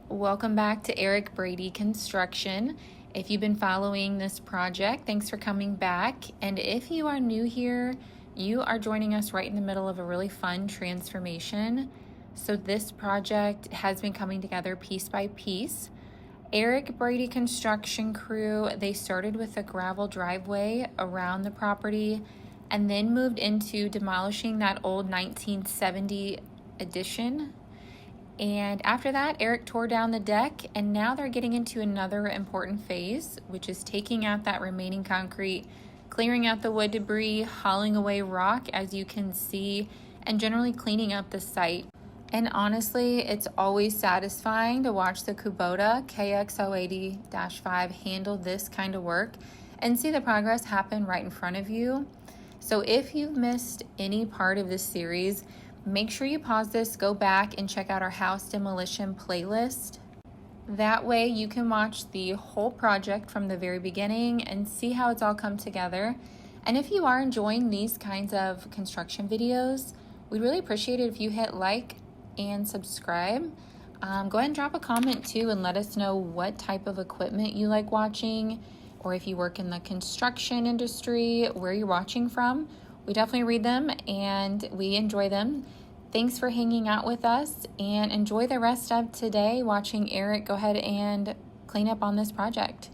Welcome back to Eric Brady Construction. If you've been following this project, thanks for coming back. And if you are new here, you are joining us right in the middle of a really fun transformation. So this project has been coming together piece by piece. Eric Brady Construction crew, they started with a gravel driveway around the property and then moved into demolishing that old 1970 addition. And after that, Eric tore down the deck, and now they're getting into another important phase, which is taking out that remaining concrete, clearing out the wood debris, hauling away rock, as you can see, and generally cleaning up the site. And honestly, it's always satisfying to watch the Kubota KX080-5 handle this kind of work and see the progress happen right in front of you. So if you've missed any part of this series, make sure you pause this, go back and check out our house demolition playlist. That way you can watch the whole project from the very beginning and see how it's all come together. And if you are enjoying these kinds of construction videos, we'd really appreciate it if you hit like and subscribe. Go ahead and drop a comment too and let us know what type of equipment you like watching, or if you work in the construction industry, where you're watching from. We definitely read them and we enjoy them. Thanks for hanging out with us and enjoy the rest of today watching Eric go ahead and clean up on this project.